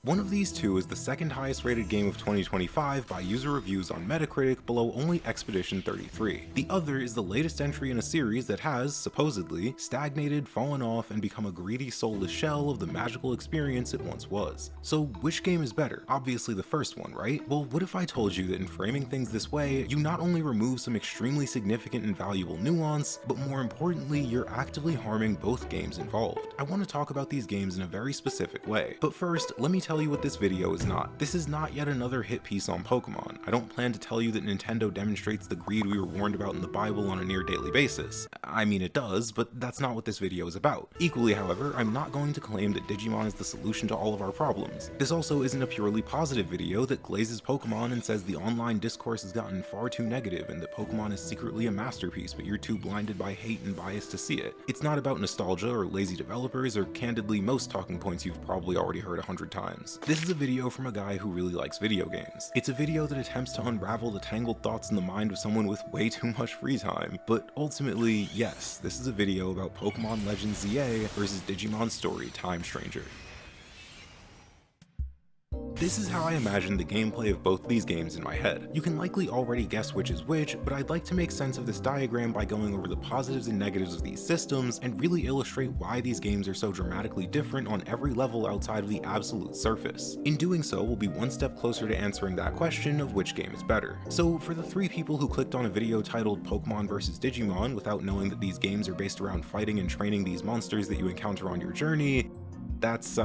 One of these two is the second highest rated game of 2025 by user reviews on Metacritic, below only Expedition 33. The other is the latest entry in a series that has, supposedly, stagnated, fallen off, and become a greedy, soulless shell of the magical experience it once was. So which game is better? Obviously the first one, right? Well, what if I told you that in framing things this way, you not only remove some extremely significant and valuable nuance, but more importantly, you're actively harming both games involved. I want to talk about these games in a very specific way, but first, let me tell you what this video is not. This is not yet another hit piece on Pokemon. I don't plan to tell you that Nintendo demonstrates the greed we were warned about in the Bible on a near daily basis. I mean, it does, but that's not what this video is about. Equally, however, I'm not going to claim that Digimon is the solution to all of our problems. This also isn't a purely positive video that glazes Pokemon and says the online discourse has gotten far too negative and that Pokemon is secretly a masterpiece, but you're too blinded by hate and bias to see it. It's not about nostalgia or lazy developers or candidly most talking points you've probably already heard 100 times. This is a video from a guy who really likes video games. It's a video that attempts to unravel the tangled thoughts in the mind of someone with way too much free time, but ultimately, yes, this is a video about Pokemon Legends ZA versus Digimon Story Time Stranger. This is how I imagine the gameplay of both these games in my head. You can likely already guess which is which, but I'd like to make sense of this diagram by going over the positives and negatives of these systems and really illustrate why these games are so dramatically different on every level outside of the absolute surface. In doing so, we'll be one step closer to answering that question of which game is better. So for the 3 people who clicked on a video titled Pokemon vs Digimon without knowing that these games are based around fighting and training these monsters that you encounter on your journey, that's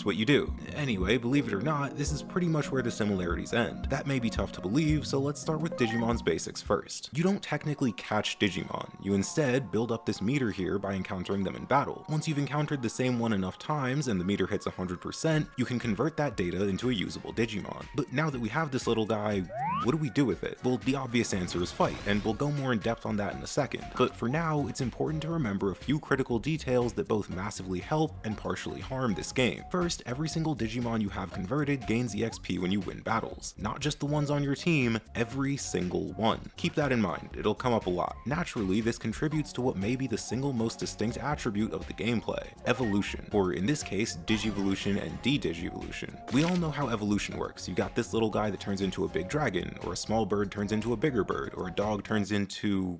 what you do. Anyway, believe it or not, this is pretty much where the similarities end. That may be tough to believe, so let's start with Digimon's basics first. You don't technically catch Digimon. You instead build up this meter here by encountering them in battle. Once you've encountered the same one enough times and the meter hits 100%, you can convert that data into a usable Digimon. But now that we have this little guy, what do we do with it? Well, the obvious answer is fight, and we'll go more in depth on that in a second. But for now, it's important to remember a few critical details that both massively help and partially harm this game. First, every single Digimon you have converted gains EXP when you win battles. Not just the ones on your team, every single one. Keep that in mind, it'll come up a lot. Naturally, this contributes to what may be the single most distinct attribute of the gameplay, evolution, or in this case, Digivolution and De-Digivolution. We all know how evolution works. You got this little guy that turns into a big dragon, or a small bird turns into a bigger bird, or a dog turns into...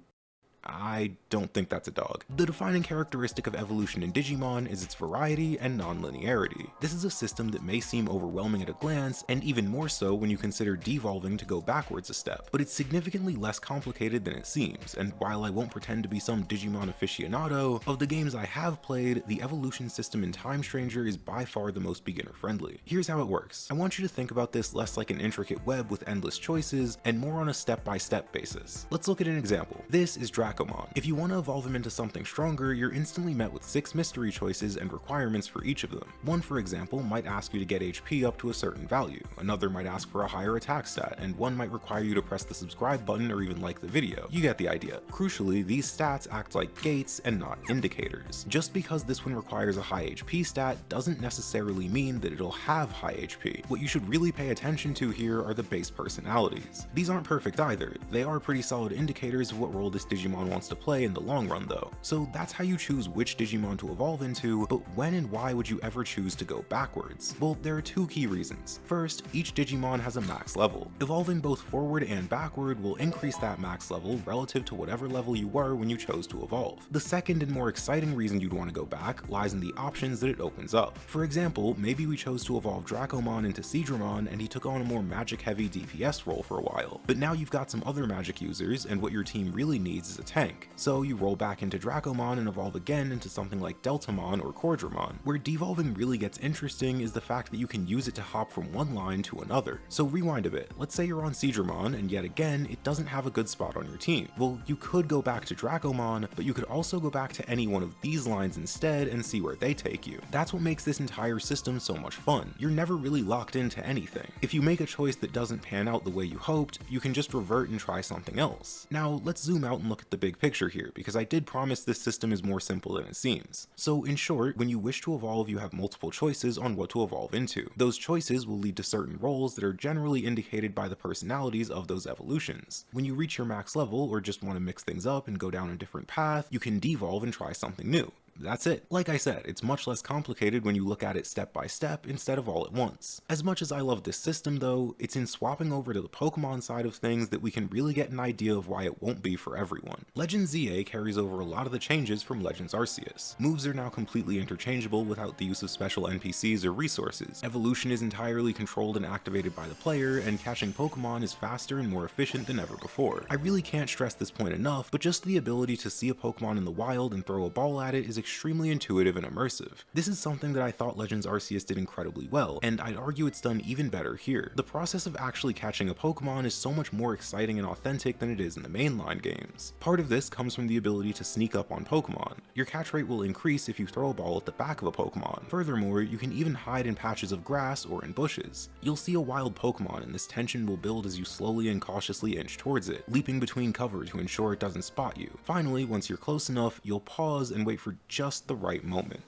I don't think that's a dog. The defining characteristic of evolution in Digimon is its variety and non-linearity. This is a system that may seem overwhelming at a glance, and even more so when you consider devolving to go backwards a step, but it's significantly less complicated than it seems, and while I won't pretend to be some Digimon aficionado, of the games I have played, the evolution system in Time Stranger is by far the most beginner-friendly. Here's how it works. I want you to think about this less like an intricate web with endless choices, and more on a step-by-step basis. Let's look at an example. This is Dracomon. If you want to evolve him into something stronger, you're instantly met with 6 mystery choices and requirements for each of them. One, for example, might ask you to get HP up to a certain value, another might ask for a higher attack stat, and one might require you to press the subscribe button or even like the video. You get the idea. Crucially, these stats act like gates and not indicators. Just because this one requires a high HP stat doesn't necessarily mean that it'll have high HP. What you should really pay attention to here are the base personalities. These aren't perfect either. They are pretty solid indicators of what role this Digimon wants to play in the long run though. So that's how you choose which Digimon to evolve into, but when and why would you ever choose to go backwards? Well, there are 2 key reasons. First, each Digimon has a max level. Evolving both forward and backward will increase that max level relative to whatever level you were when you chose to evolve. The second and more exciting reason you'd want to go back lies in the options that it opens up. For example, maybe we chose to evolve Dracomon into Seadramon and he took on a more magic-heavy DPS role for a while, but now you've got some other magic users and what your team really needs is a tank. So you roll back into Dracomon and evolve again into something like Deltamon or Cordramon. Where devolving really gets interesting is the fact that you can use it to hop from one line to another. So rewind a bit, let's say you're on Seadramon and yet again it doesn't have a good spot on your team. Well, you could go back to Dracomon, but you could also go back to any one of these lines instead and see where they take you. That's what makes this entire system so much fun. You're never really locked into anything. If you make a choice that doesn't pan out the way you hoped, you can just revert and try something else. Now let's zoom out and look at the big picture here, because I did promise this system is more simple than it seems. So in short, when you wish to evolve, you have multiple choices on what to evolve into. Those choices will lead to certain roles that are generally indicated by the personalities of those evolutions. When you reach your max level or just want to mix things up and go down a different path, you can devolve and try something new. That's it. Like I said, it's much less complicated when you look at it step by step instead of all at once. As much as I love this system though, it's in swapping over to the Pokemon side of things that we can really get an idea of why it won't be for everyone. Legends ZA carries over a lot of the changes from Legends Arceus. Moves are now completely interchangeable without the use of special NPCs or resources. Evolution is entirely controlled and activated by the player, and catching Pokemon is faster and more efficient than ever before. I really can't stress this point enough, but just the ability to see a Pokemon in the wild and throw a ball at it is extremely intuitive and immersive. This is something that I thought Legends Arceus did incredibly well, and I'd argue it's done even better here. The process of actually catching a Pokemon is so much more exciting and authentic than it is in the mainline games. Part of this comes from the ability to sneak up on Pokemon. Your catch rate will increase if you throw a ball at the back of a Pokemon. Furthermore, you can even hide in patches of grass or in bushes. You'll see a wild Pokemon, and this tension will build as you slowly and cautiously inch towards it, leaping between cover to ensure it doesn't spot you. Finally, once you're close enough, you'll pause and wait for just the right moment.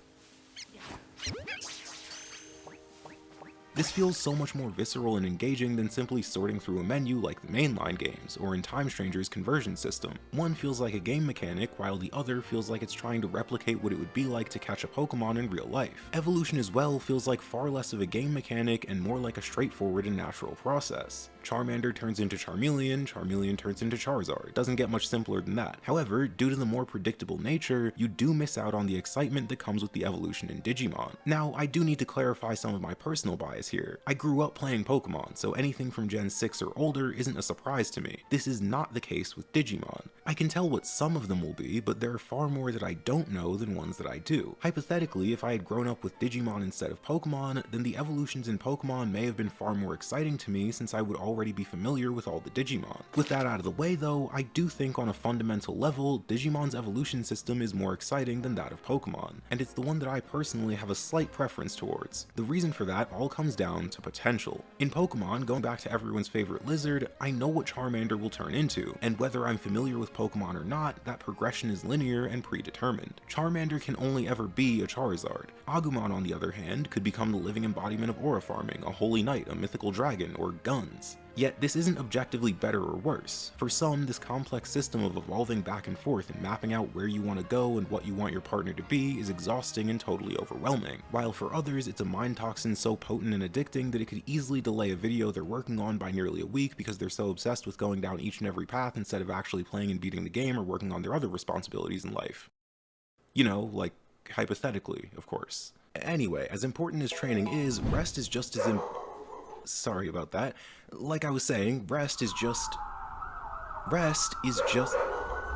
This feels so much more visceral and engaging than simply sorting through a menu like the mainline games, or in Time Stranger's conversion system. One feels like a game mechanic, while the other feels like it's trying to replicate what it would be like to catch a Pokemon in real life. Evolution as well feels like far less of a game mechanic and more like a straightforward and natural process. Charmander turns into Charmeleon, Charmeleon turns into Charizard. Doesn't get much simpler than that. However, due to the more predictable nature, you do miss out on the excitement that comes with the evolution in Digimon. Now, I do need to clarify some of my personal bias here. I grew up playing Pokemon, so anything from Gen 6 or older isn't a surprise to me. This is not the case with Digimon. I can tell what some of them will be, but there are far more that I don't know than ones that I do. Hypothetically, if I had grown up with Digimon instead of Pokemon, then the evolutions in Pokemon may have been far more exciting to me since I would already be familiar with all the Digimon. With that out of the way though, I do think on a fundamental level, Digimon's evolution system is more exciting than that of Pokemon, and it's the one that I personally have a slight preference towards. The reason for that all comes down to potential. In Pokemon, going back to everyone's favorite lizard, I know what Charmander will turn into, and whether I'm familiar with Pokemon or not, that progression is linear and predetermined. Charmander can only ever be a Charizard. Agumon, on the other hand, could become the living embodiment of aura farming, a holy knight, a mythical dragon, or guns. Yet this isn't objectively better or worse. For some, this complex system of evolving back and forth and mapping out where you want to go and what you want your partner to be is exhausting and totally overwhelming, while for others it's a mind toxin so potent and addicting that it could easily delay a video they're working on by nearly a week because they're so obsessed with going down each and every path instead of actually playing and beating the game or working on their other responsibilities in life. You know, like hypothetically, of course. Anyway, as important as training is, rest is just as sorry about that. Like I was saying, rest is just...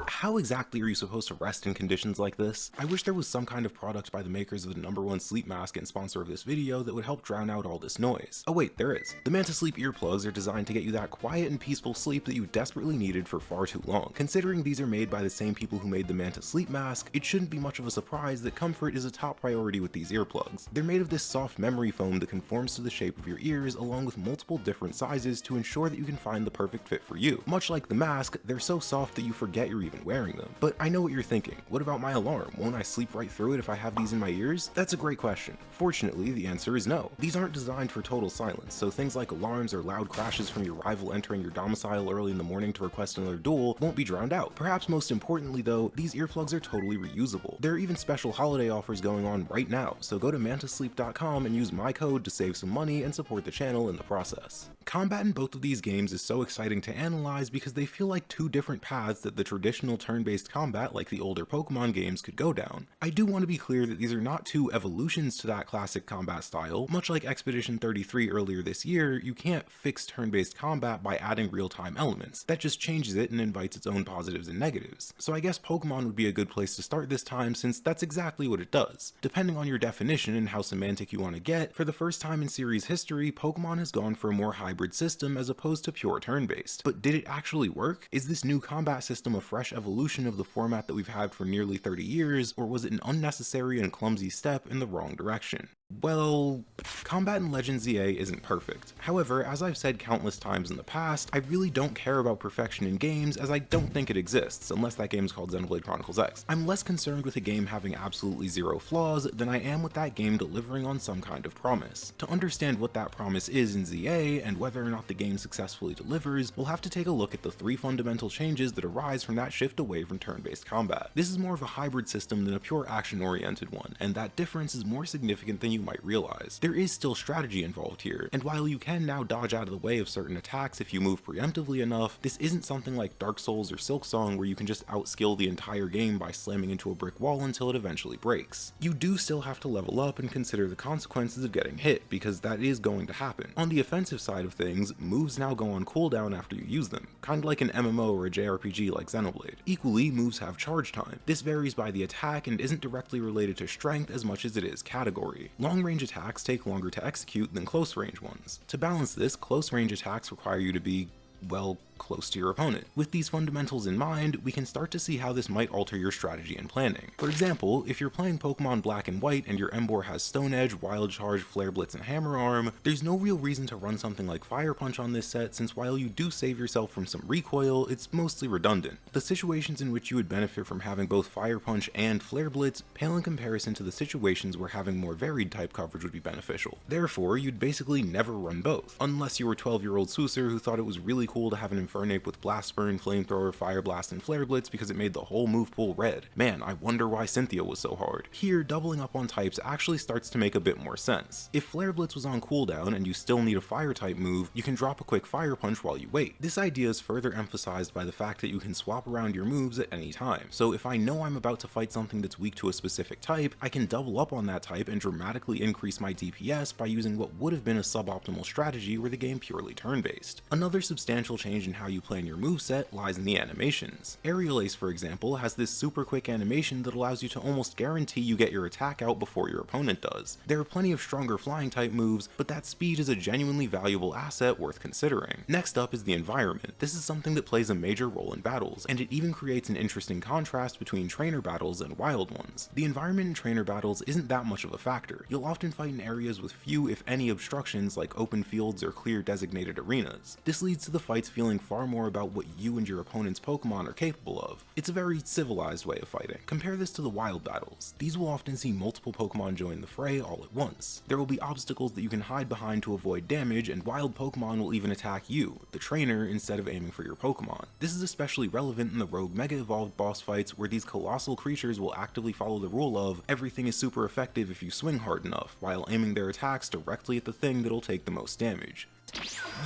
How exactly are you supposed to rest in conditions like this? I wish there was some kind of product by the makers of the #1 sleep mask and sponsor of this video that would help drown out all this noise. Oh wait, there is. The Manta Sleep earplugs are designed to get you that quiet and peaceful sleep that you desperately needed for far too long. Considering these are made by the same people who made the Manta Sleep mask, it shouldn't be much of a surprise that comfort is a top priority with these earplugs. They're made of this soft memory foam that conforms to the shape of your ears along with multiple different sizes to ensure that you can find the perfect fit for you. Much like the mask, they're so soft that you forget you're even wearing them. But I know what you're thinking. What about my alarm? Won't I sleep right through it if I have these in my ears? That's a great question. Fortunately, the answer is no. These aren't designed for total silence, so things like alarms or loud crashes from your rival entering your domicile early in the morning to request another duel won't be drowned out. Perhaps most importantly though, these earplugs are totally reusable. There are even special holiday offers going on right now, so go to mantasleep.com and use my code to save some money and support the channel in the process. Combat in both of these games is so exciting to analyze because they feel like two different paths that the traditional turn-based combat like the older Pokemon games could go down. I do want to be clear that these are not two evolutions to that classic combat style. Much like Expedition 33 earlier this year, you can't fix turn-based combat by adding real-time elements. That just changes it and invites its own positives and negatives. So I guess Pokemon would be a good place to start this time since that's exactly what it does. Depending on your definition and how semantic you want to get, for the first time in series history, Pokemon has gone for a more hybrid system as opposed to pure turn-based. But did it actually work? Is this new combat system a fresh evolution of the format that we've had for nearly 30 years, or was it an unnecessary and clumsy step in the wrong direction? Well, combat in Legend ZA isn't perfect. However, as I've said countless times in the past, I really don't care about perfection in games as I don't think it exists, unless that game's called Xenoblade Chronicles X. I'm less concerned with a game having absolutely zero flaws than I am with that game delivering on some kind of promise. To understand what that promise is in ZA and whether or not the game successfully delivers, we'll have to take a look at the three fundamental changes that arise from that shift away from turn-based combat. This is more of a hybrid system than a pure action-oriented one, and that difference is more significant than you might realize. There is still strategy involved here, and while you can now dodge out of the way of certain attacks if you move preemptively enough, this isn't something like Dark Souls or Silksong where you can just outskill the entire game by slamming into a brick wall until it eventually breaks. You do still have to level up and consider the consequences of getting hit, because that is going to happen. On the offensive side of things, moves now go on cooldown after you use them, kinda like an MMO or a JRPG like Xenoblade. Equally, moves have charge time. This varies by the attack and isn't directly related to strength as much as it is category. Long-range attacks take longer to execute than close-range ones. To balance this, close-range attacks require you to be, well, close to your opponent. With these fundamentals in mind, we can start to see how this might alter your strategy and planning. For example, if you're playing Pokemon Black and White and your Emboar has Stone Edge, Wild Charge, Flare Blitz, and Hammer Arm, there's no real reason to run something like Fire Punch on this set, since while you do save yourself from some recoil, it's mostly redundant. The situations in which you would benefit from having both Fire Punch and Flare Blitz pale in comparison to the situations where having more varied type coverage would be beneficial. Therefore, you'd basically never run both, unless you were 12-year-old swoocer who thought it was really cool to have an Infernape with Blast Spurn, Flamethrower, Fire Blast, and Flare Blitz because it made the whole move pool red. Man, I wonder why Cynthia was so hard. Here, doubling up on types actually starts to make a bit more sense. If Flare Blitz was on cooldown and you still need a fire type move, you can drop a quick Fire Punch while you wait. This idea is further emphasized by the fact that you can swap around your moves at any time. So if I know I'm about to fight something that's weak to a specific type, I can double up on that type and dramatically increase my DPS by using what would have been a suboptimal strategy were the game purely turn-based. Another substantial change in how you plan your moveset lies in the animations. Aerial Ace, for example, has this super quick animation that allows you to almost guarantee you get your attack out before your opponent does. There are plenty of stronger flying type moves, but that speed is a genuinely valuable asset worth considering. Next up is the environment. This is something that plays a major role in battles, and it even creates an interesting contrast between trainer battles and wild ones. The environment in trainer battles isn't that much of a factor. You'll often fight in areas with few, if any, obstructions like open fields or clear designated arenas. This leads to the fights feeling far more about what you and your opponent's Pokemon are capable of. It's a very civilized way of fighting. Compare this to the wild battles. These will often see multiple Pokemon join the fray all at once. There will be obstacles that you can hide behind to avoid damage, and wild Pokemon will even attack you, the trainer, instead of aiming for your Pokemon. This is especially relevant in the Rogue Mega Evolved boss fights, where these colossal creatures will actively follow the rule of everything is super effective if you swing hard enough, while aiming their attacks directly at the thing that'll take the most damage.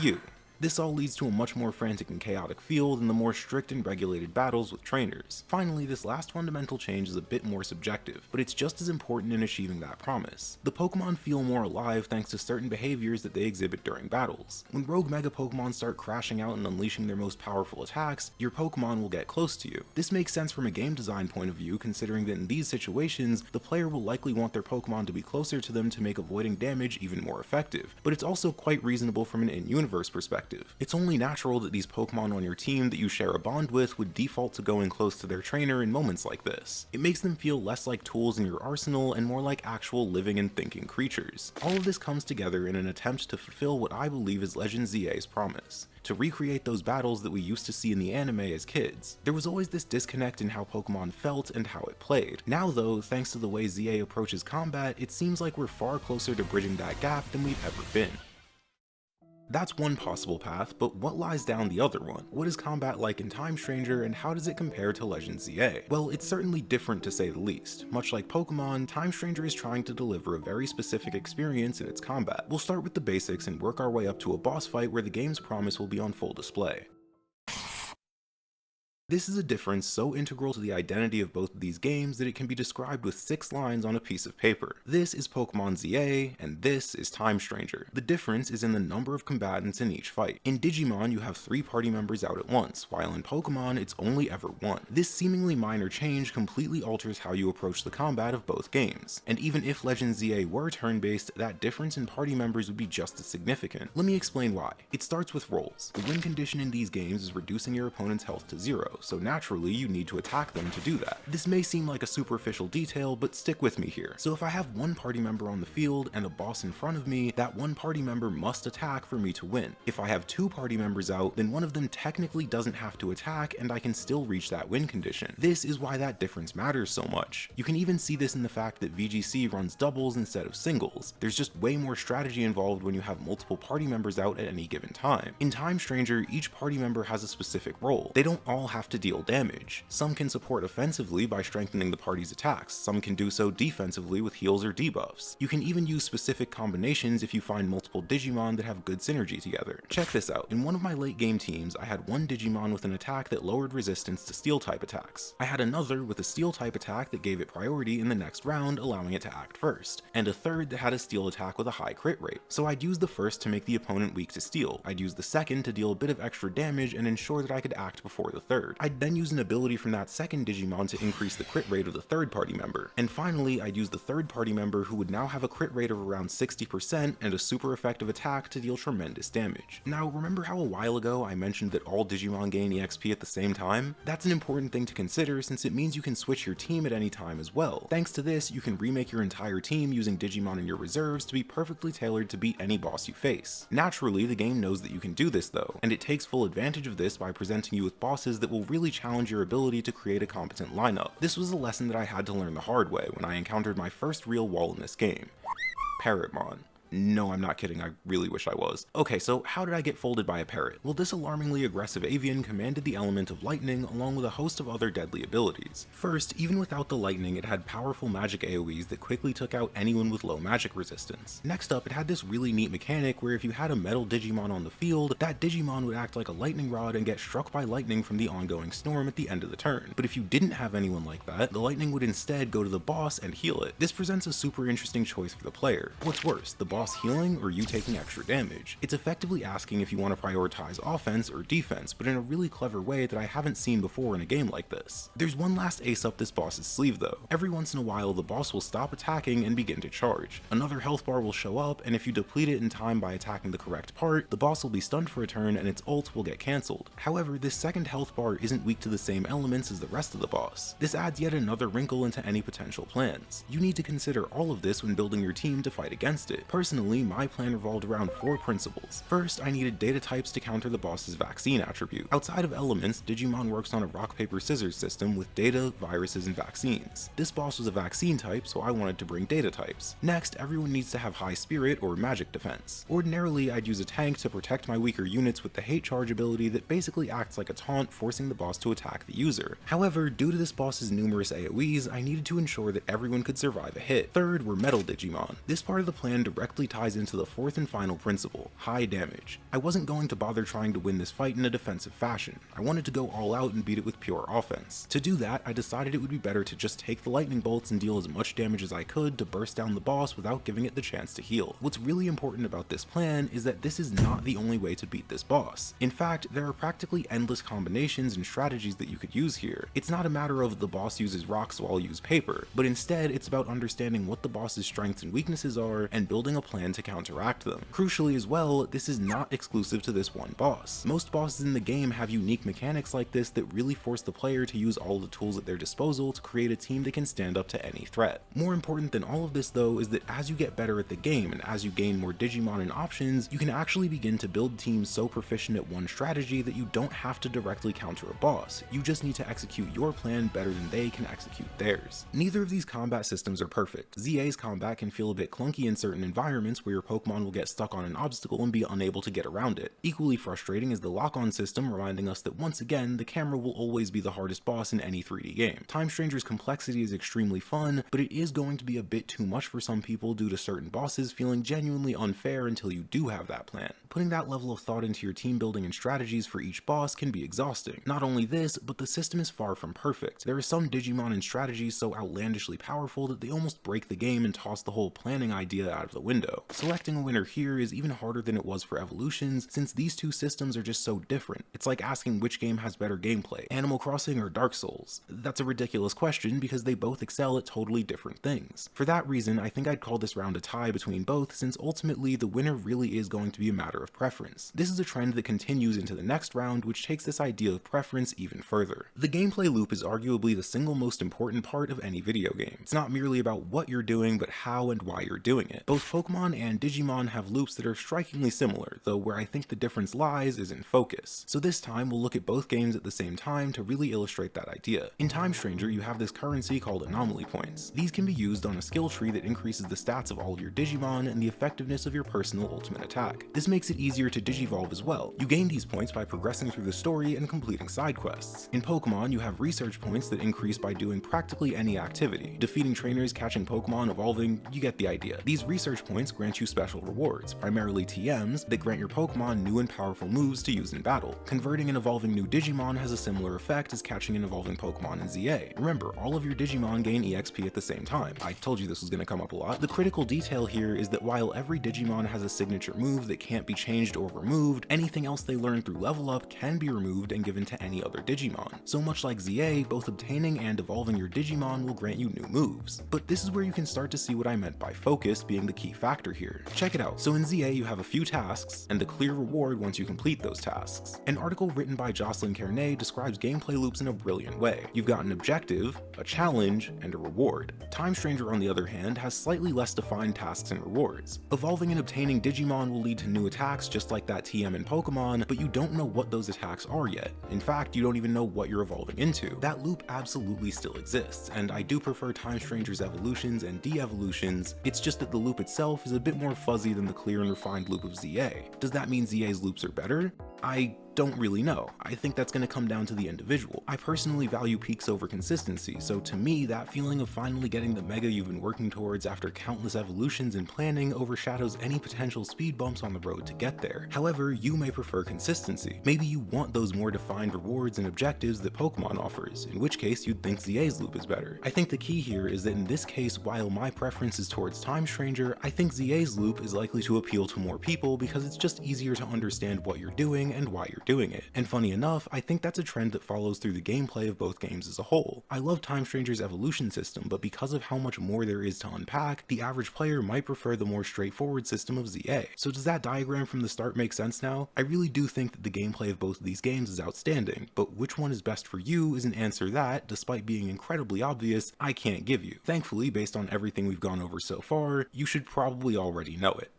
You. This all leads to a much more frantic and chaotic feel than the more strict and regulated battles with trainers. Finally, this last fundamental change is a bit more subjective, but it's just as important in achieving that promise. The Pokemon feel more alive thanks to certain behaviors that they exhibit during battles. When Rogue Mega Pokemon start crashing out and unleashing their most powerful attacks, your Pokemon will get close to you. This makes sense from a game design point of view, considering that in these situations, the player will likely want their Pokemon to be closer to them to make avoiding damage even more effective, but it's also quite reasonable from an in-universe perspective. It's only natural that these Pokemon on your team that you share a bond with would default to going close to their trainer in moments like this. It makes them feel less like tools in your arsenal and more like actual living and thinking creatures. All of this comes together in an attempt to fulfill what I believe is Legend ZA's promise: to recreate those battles that we used to see in the anime as kids. There was always this disconnect in how Pokemon felt and how it played. Now though, thanks to the way ZA approaches combat, it seems like we're far closer to bridging that gap than we've ever been. That's one possible path, but what lies down the other one? What is combat like in Time Stranger, and how does it compare to Legend ZA? Well, it's certainly different to say the least. Much like Pokemon, Time Stranger is trying to deliver a very specific experience in its combat. We'll start with the basics and work our way up to a boss fight where the game's promise will be on full display. This is a difference so integral to the identity of both of these games that it can be described with 6 lines on a piece of paper. This is Pokemon ZA, and this is Time Stranger. The difference is in the number of combatants in each fight. In Digimon, you have 3 party members out at once, while in Pokemon, it's only ever 1. This seemingly minor change completely alters how you approach the combat of both games. And even if Legend ZA were turn-based, that difference in party members would be just as significant. Let me explain why. It starts with rolls. The win condition in these games is reducing your opponent's health to 0. zero, so naturally you need to attack them to do that. This may seem like a superficial detail, but stick with me here. So if I have one party member on the field and a boss in front of me, that one party member must attack for me to win. If I have two party members out, then one of them technically doesn't have to attack and I can still reach that win condition. This is why that difference matters so much. You can even see this in the fact that VGC runs doubles instead of singles. There's just way more strategy involved when you have multiple party members out at any given time. In Time Stranger, each party member has a specific role. They don't all have to deal damage. Some can support offensively by strengthening the party's attacks, some can do so defensively with heals or debuffs. You can even use specific combinations if you find multiple Digimon that have good synergy together. Check this out, in one of my late game teams, I had one Digimon with an attack that lowered resistance to steel type attacks. I had another with a steel type attack that gave it priority in the next round, allowing it to act first, and a third that had a steel attack with a high crit rate. So I'd use the first to make the opponent weak to steel, I'd use the second to deal a bit of extra damage and ensure that I could act before the third. I'd then use an ability from that second Digimon to increase the crit rate of the third party member. And finally, I'd use the third party member who would now have a crit rate of around 60% and a super effective attack to deal tremendous damage. Now, remember how a while ago I mentioned that all Digimon gain EXP at the same time? That's an important thing to consider since it means you can switch your team at any time as well. Thanks to this, you can remake your entire team using Digimon in your reserves to be perfectly tailored to beat any boss you face. Naturally, the game knows that you can do this though, and it takes full advantage of this by presenting you with bosses that will really challenge your ability to create a competent lineup. This was a lesson that I had to learn the hard way when I encountered my first real wall in this game. Parrotmon. No, I'm not kidding, I really wish I was. Okay, so how did I get folded by a parrot? Well, this alarmingly aggressive avian commanded the element of lightning along with a host of other deadly abilities. First, even without the lightning, it had powerful magic AoEs that quickly took out anyone with low magic resistance. Next up, it had this really neat mechanic where if you had a metal Digimon on the field, that Digimon would act like a lightning rod and get struck by lightning from the ongoing storm at the end of the turn. But if you didn't have anyone like that, the lightning would instead go to the boss and heal it. This presents a super interesting choice for the player. What's worse, the boss healing or you taking extra damage? It's effectively asking if you want to prioritize offense or defense, but in a really clever way that I haven't seen before in a game like this. There's one last ace up this boss's sleeve though. Every once in a while the boss will stop attacking and begin to charge. Another health bar will show up, and if you deplete it in time by attacking the correct part, the boss will be stunned for a turn and its ult will get cancelled. However, this second health bar isn't weak to the same elements as the rest of the boss. This adds yet another wrinkle into any potential plans. You need to consider all of this when building your team to fight against it. Personally, my plan revolved around 4 principles. First, I needed data types to counter the boss's vaccine attribute. Outside of elements, Digimon works on a rock paper scissors system with data, viruses, and vaccines. This boss was a vaccine type, so I wanted to bring data types. Next, everyone needs to have high spirit or magic defense. Ordinarily, I'd use a tank to protect my weaker units with the hate charge ability that basically acts like a taunt, forcing the boss to attack the user. However, due to this boss's numerous AoEs, I needed to ensure that everyone could survive a hit. Third were metal Digimon. This part of the plan directly ties into the fourth and final principle, high damage. I wasn't going to bother trying to win this fight in a defensive fashion. I wanted to go all out and beat it with pure offense. To do that, I decided it would be better to just take the lightning bolts and deal as much damage as I could to burst down the boss without giving it the chance to heal. What's really important about this plan is that this is not the only way to beat this boss. In fact, there are practically endless combinations and strategies that you could use here. It's not a matter of the boss uses rocks so I'll use paper, but instead it's about understanding what the boss's strengths and weaknesses are and building a plan to counteract them. Crucially as well, this is not exclusive to this one boss. Most bosses in the game have unique mechanics like this that really force the player to use all the tools at their disposal to create a team that can stand up to any threat. More important than all of this though is that as you get better at the game and as you gain more Digimon and options, you can actually begin to build teams so proficient at one strategy that you don't have to directly counter a boss. You just need to execute your plan better than they can execute theirs. Neither of these combat systems are perfect. ZA's combat can feel a bit clunky in certain environments where your Pokemon will get stuck on an obstacle and be unable to get around it. Equally frustrating is the lock-on system, reminding us that once again, the camera will always be the hardest boss in any 3D game. Time Stranger's complexity is extremely fun, but it is going to be a bit too much for some people due to certain bosses feeling genuinely unfair until you do have that plan. Putting that level of thought into your team building and strategies for each boss can be exhausting. Not only this, but the system is far from perfect. There are some Digimon and strategies so outlandishly powerful that they almost break the game and toss the whole planning idea out of the window. window. Selecting a winner here is even harder than it was for Evolutions, since these two systems are just so different. It's like asking which game has better gameplay, Animal Crossing or Dark Souls. That's a ridiculous question because they both excel at totally different things. For that reason, I think I'd call this round a tie between both, since ultimately the winner really is going to be a matter of preference. This is a trend that continues into the next round, which takes this idea of preference even further. The gameplay loop is arguably the single most important part of any video game. It's not merely about what you're doing, but how and why you're doing it. Both Pokemon and Digimon have loops that are strikingly similar, though where I think the difference lies is in focus. So this time we'll look at both games at the same time to really illustrate that idea. In Time Stranger, you have this currency called anomaly points. These can be used on a skill tree that increases the stats of all of your Digimon and the effectiveness of your personal ultimate attack. This makes it easier to digivolve as well. You gain these points by progressing through the story and completing side quests. In Pokemon, you have research points that increase by doing practically any activity. Defeating trainers, catching Pokemon, evolving, you get the idea. These research points grant you special rewards, primarily TMs, that grant your Pokemon new and powerful moves to use in battle. Converting and evolving new Digimon has a similar effect as catching and evolving Pokemon in ZA. Remember, all of your Digimon gain EXP at the same time. I told you this was going to come up a lot. The critical detail here is that while every Digimon has a signature move that can't be changed or removed, anything else they learn through level up can be removed and given to any other Digimon. So much like ZA, both obtaining and evolving your Digimon will grant you new moves. But this is where you can start to see what I meant by focus being the key factor here. Check it out. So in ZA, you have a few tasks and a clear reward once you complete those tasks. An article written by Jocelyn Carnet describes gameplay loops in a brilliant way. You've got an objective, a challenge, and a reward. Time Stranger, on the other hand, has slightly less defined tasks and rewards. Evolving and obtaining Digimon will lead to new attacks just like that TM in Pokemon, but you don't know what those attacks are yet. In fact, you don't even know what you're evolving into. That loop absolutely still exists, and I do prefer Time Stranger's evolutions and de-evolutions. It's just that the loop itself is a bit more fuzzy than the clear and refined loop of ZA. Does that mean ZA's loops are better? I don't really know. I think that's going to come down to the individual. I personally value peaks over consistency, so to me, that feeling of finally getting the mega you've been working towards after countless evolutions and planning overshadows any potential speed bumps on the road to get there. However, you may prefer consistency. Maybe you want those more defined rewards and objectives that Pokemon offers, in which case you'd think ZA's loop is better. I think the key here is that in this case, while my preference is towards Time Stranger, I think ZA's loop is likely to appeal to more people because it's just easier to understand what you're doing and why you're doing it. And funny enough, I think that's a trend that follows through the gameplay of both games as a whole. I love Time Stranger's evolution system, but because of how much more there is to unpack, the average player might prefer the more straightforward system of ZA. So does that diagram from the start make sense now? I really do think that the gameplay of both of these games is outstanding, but which one is best for you is an answer that, despite being incredibly obvious, I can't give you. Thankfully, based on everything we've gone over so far, you should probably already know it.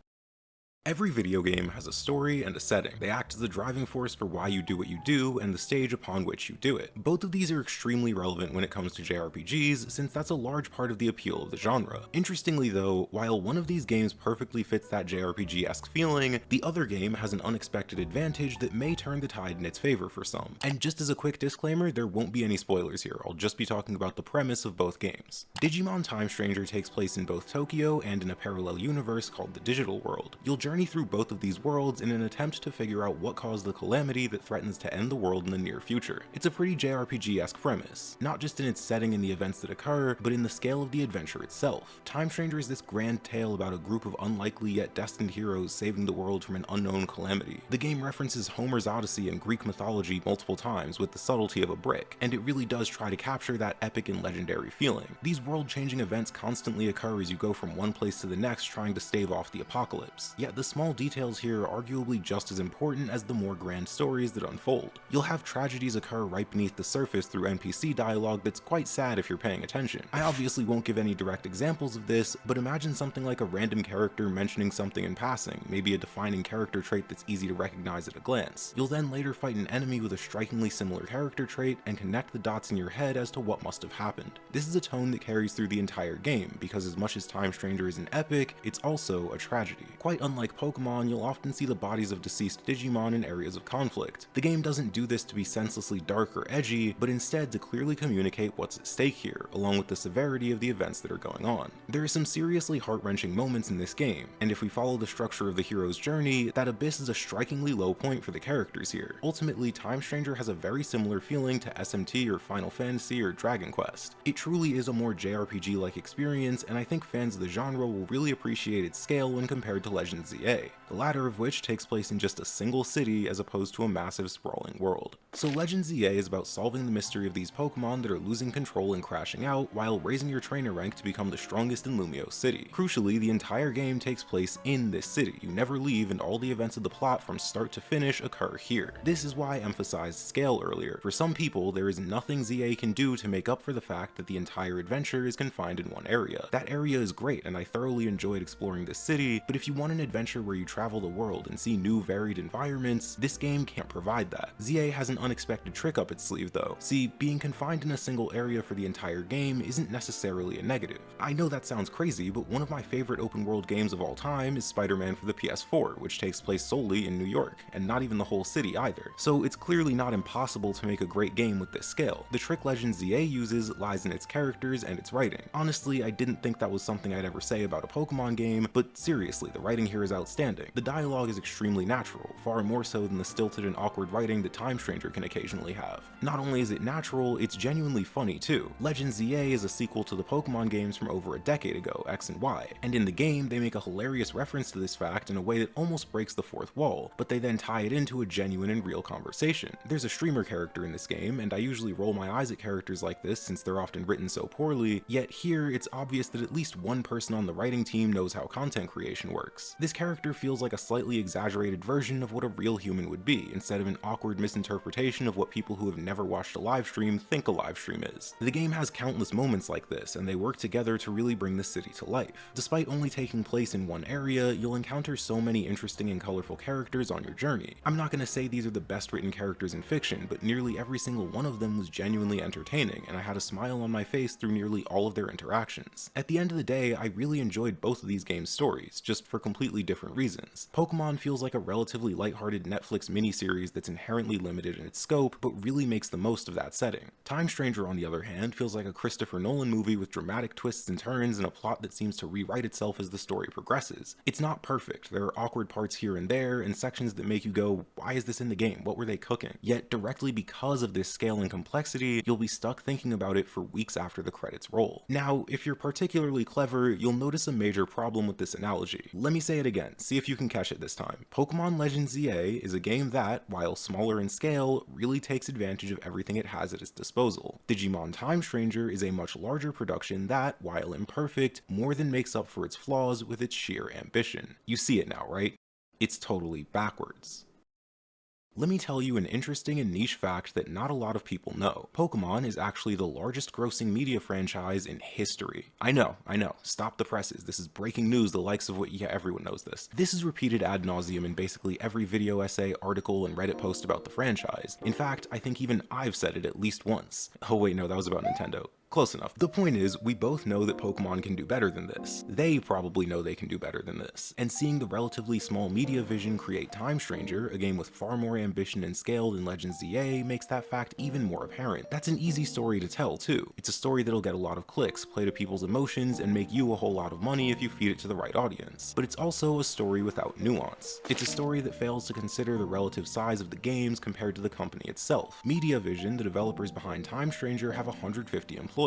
Every video game has a story and a setting. They act as the driving force for why you do what you do and the stage upon which you do it. Both of these are extremely relevant when it comes to JRPGs, since that's a large part of the appeal of the genre. Interestingly though, while one of these games perfectly fits that JRPG-esque feeling, the other game has an unexpected advantage that may turn the tide in its favor for some. And just as a quick disclaimer, there won't be any spoilers here, I'll just be talking about the premise of both games. Digimon Time Stranger takes place in both Tokyo and in a parallel universe called the Digital World. You'll journey through both of these worlds in an attempt to figure out what caused the calamity that threatens to end the world in the near future. It's a pretty JRPG-esque premise, not just in its setting and the events that occur, but in the scale of the adventure itself. Time Stranger is this grand tale about a group of unlikely yet destined heroes saving the world from an unknown calamity. The game references Homer's Odyssey and Greek mythology multiple times with the subtlety of a brick, and it really does try to capture that epic and legendary feeling. These world-changing events constantly occur as you go from one place to the next trying to stave off the apocalypse, yet the small details here are arguably just as important as the more grand stories that unfold. You'll have tragedies occur right beneath the surface through NPC dialogue that's quite sad if you're paying attention. I obviously won't give any direct examples of this, but imagine something like a random character mentioning something in passing, maybe a defining character trait that's easy to recognize at a glance. You'll then later fight an enemy with a strikingly similar character trait and connect the dots in your head as to what must have happened. This is a tone that carries through the entire game, because as much as Time Stranger is an epic, it's also a tragedy. Quite unlike like Pokemon, you'll often see the bodies of deceased Digimon in areas of conflict. The game doesn't do this to be senselessly dark or edgy, but instead to clearly communicate what's at stake here, along with the severity of the events that are going on. There are some seriously heart-wrenching moments in this game, and if we follow the structure of the hero's journey, that abyss is a strikingly low point for the characters here. Ultimately, Time Stranger has a very similar feeling to SMT or Final Fantasy or Dragon Quest. It truly is a more JRPG-like experience, and I think fans of the genre will really appreciate its scale when compared to Legend ZA, the latter of which takes place in just a single city as opposed to a massive sprawling world. So Legend ZA is about solving the mystery of these Pokemon that are losing control and crashing out, while raising your trainer rank to become the strongest in Lumio City. Crucially, the entire game takes place in this city. You never leave, and all the events of the plot from start to finish occur here. This is why I emphasized scale earlier. For some people, there is nothing ZA can do to make up for the fact that the entire adventure is confined in one area. That area is great, and I thoroughly enjoyed exploring this city, but if you want an adventure where you travel the world and see new varied environments, this game can't provide that. ZA has an unexpected trick up its sleeve though. See, being confined in a single area for the entire game isn't necessarily a negative. I know that sounds crazy, but one of my favorite open world games of all time is Spider-Man for the PS4, which takes place solely in New York, and not even the whole city either. So it's clearly not impossible to make a great game with this scale. The trick Legend ZA uses lies in its characters and its writing. Honestly, I didn't think that was something I'd ever say about a Pokemon game, but seriously, the writing here is outstanding. The dialogue is extremely natural, far more so than the stilted and awkward writing that Time Stranger can occasionally have. Not only is it natural, it's genuinely funny too. Legend ZA is a sequel to the Pokemon games from over a decade ago, X and Y, and in the game they make a hilarious reference to this fact in a way that almost breaks the fourth wall, but they then tie it into a genuine and real conversation. There's a streamer character in this game, and I usually roll my eyes at characters like this since they're often written so poorly, yet here it's obvious that at least one person on the writing team knows how content creation works. This character feels like a slightly exaggerated version of what a real human would be, instead of an awkward misinterpretation of what people who have never watched a live stream think a live stream is. The game has countless moments like this, and they work together to really bring the city to life. Despite only taking place in one area, you'll encounter so many interesting and colorful characters on your journey. I'm not going to say these are the best written characters in fiction, but nearly every single one of them was genuinely entertaining, and I had a smile on my face through nearly all of their interactions. At the end of the day, I really enjoyed both of these games' stories, just for completely different reasons. Pokemon feels like a relatively lighthearted Netflix miniseries that's inherently limited in its scope, but really makes the most of that setting. Time Stranger, on the other hand, feels like a Christopher Nolan movie with dramatic twists and turns and a plot that seems to rewrite itself as the story progresses. It's not perfect, there are awkward parts here and there, and sections that make you go, why is this in the game? What were they cooking? Yet directly because of this scale and complexity, you'll be stuck thinking about it for weeks after the credits roll. Now, if you're particularly clever, you'll notice a major problem with this analogy. Let me say it again, see if you can catch it this time. Pokemon Legend ZA is a game that, while smaller in scale, really takes advantage of everything it has at its disposal. Digimon Time Stranger is a much larger production that, while imperfect, more than makes up for its flaws with its sheer ambition. You see it now, right? It's totally backwards. Let me tell you an interesting and niche fact that not a lot of people know. Pokemon is actually the largest grossing media franchise in history. I know, stop the presses. This is breaking news, the likes of what, yeah, everyone knows this. This is repeated ad nauseum in basically every video essay, article, and Reddit post about the franchise. In fact, I think even I've said it at least once. Oh wait, no, that was about Nintendo. Close enough. The point is, we both know that Pokemon can do better than this. They probably know they can do better than this. And seeing the relatively small media vision create Time Stranger, a game with far more ambition and scale than Legend ZA, makes that fact even more apparent. That's an easy story to tell, too. It's a story that'll get a lot of clicks, play to people's emotions, and make you a whole lot of money if you feed it to the right audience. But it's also a story without nuance. It's a story that fails to consider the relative size of the games compared to the company itself. MediaVision, the developers behind Time Stranger, have 150 employees.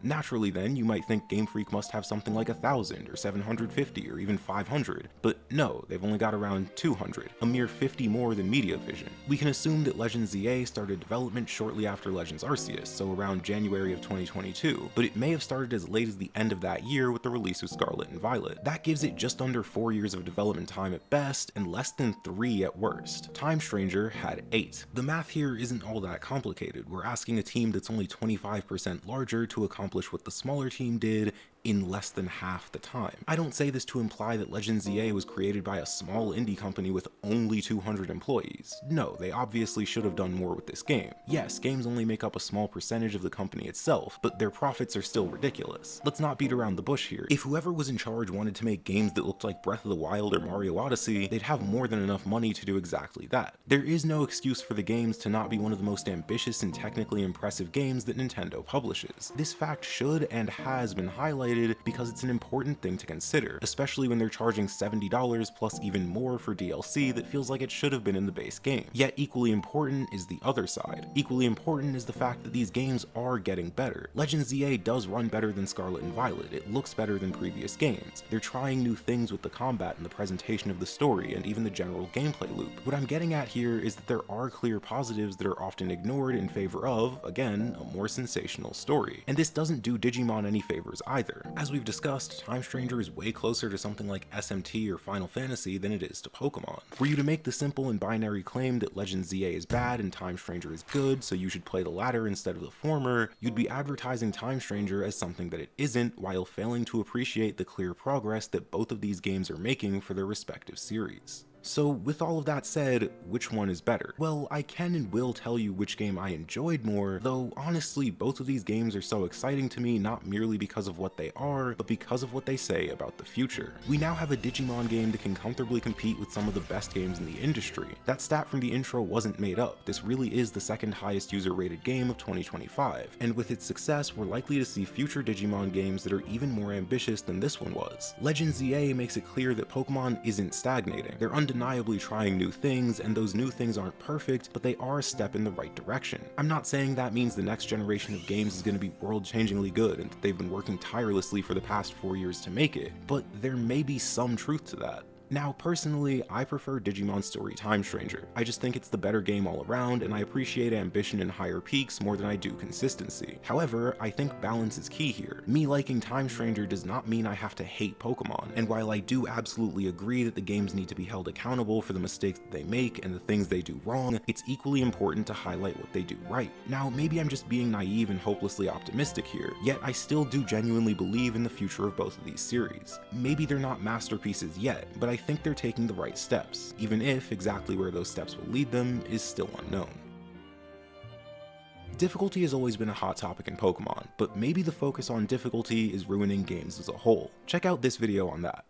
Naturally then, you might think Game Freak must have something like 1,000 or 750 or even 500, but no, they've only got around 200, a mere 50 more than MediaVision. We can assume that Legend ZA started development shortly after Legends Arceus, so around January of 2022, but it may have started as late as the end of that year with the release of Scarlet and Violet. That gives it just under 4 years of development time at best, and less than 3 at worst. Time Stranger had 8. The math here isn't all that complicated. We're asking a team that's only 25% larger to accomplish what the smaller team did in less than half the time. I don't say this to imply that Legends EA was created by a small indie company with only 200 employees. No, they obviously should have done more with this game. Yes, games only make up a small percentage of the company itself, but their profits are still ridiculous. Let's not beat around the bush here. If whoever was in charge wanted to make games that looked like Breath of the Wild or Mario Odyssey, they'd have more than enough money to do exactly that. There is no excuse for the games to not be one of the most ambitious and technically impressive games that Nintendo publishes. This fact should and has been highlighted because it's an important thing to consider, especially when they're charging $70 plus even more for DLC that feels like it should have been in the base game. Yet equally important is the other side. Equally important is the fact that these games are getting better. Legends EA does run better than Scarlet and Violet, it looks better than previous games. They're trying new things with the combat and the presentation of the story and even the general gameplay loop. What I'm getting at here is that there are clear positives that are often ignored in favor of, again, a more sensational story. And this doesn't do Digimon any favors either. As we've discussed, Time Stranger is way closer to something like SMT or Final Fantasy than it is to Pokemon. Were you to make the simple and binary claim that Legends EA is bad and Time Stranger is good, so you should play the latter instead of the former, you'd be advertising Time Stranger as something that it isn't, while failing to appreciate the clear progress that both of these games are making for their respective series. So with all of that said, which one is better? Well, I can and will tell you which game I enjoyed more, though honestly both of these games are so exciting to me not merely because of what they are, but because of what they say about the future. We now have a Digimon game that can comfortably compete with some of the best games in the industry. That stat from the intro wasn't made up, this really is the second highest user rated game of 2025, and with its success we're likely to see future Digimon games that are even more ambitious than this one was. Legends EA makes it clear that Pokemon isn't stagnating. They're undeniably trying new things, and those new things aren't perfect, but they are a step in the right direction. I'm not saying that means the next generation of games is going to be world-changingly good and that they've been working tirelessly for the past 4 years to make it, but there may be some truth to that. Now, personally, I prefer Digimon Story Time Stranger. I just think it's the better game all around, and I appreciate ambition and higher peaks more than I do consistency. However, I think balance is key here. Me liking Time Stranger does not mean I have to hate Pokemon, and while I do absolutely agree that the games need to be held accountable for the mistakes that they make and the things they do wrong, it's equally important to highlight what they do right. Now, maybe I'm just being naive and hopelessly optimistic here, yet I still do genuinely believe in the future of both of these series. Maybe they're not masterpieces yet, but I think they're taking the right steps, even if exactly where those steps will lead them is still unknown. Difficulty has always been a hot topic in Pokemon, but maybe the focus on difficulty is ruining games as a whole. Check out this video on that.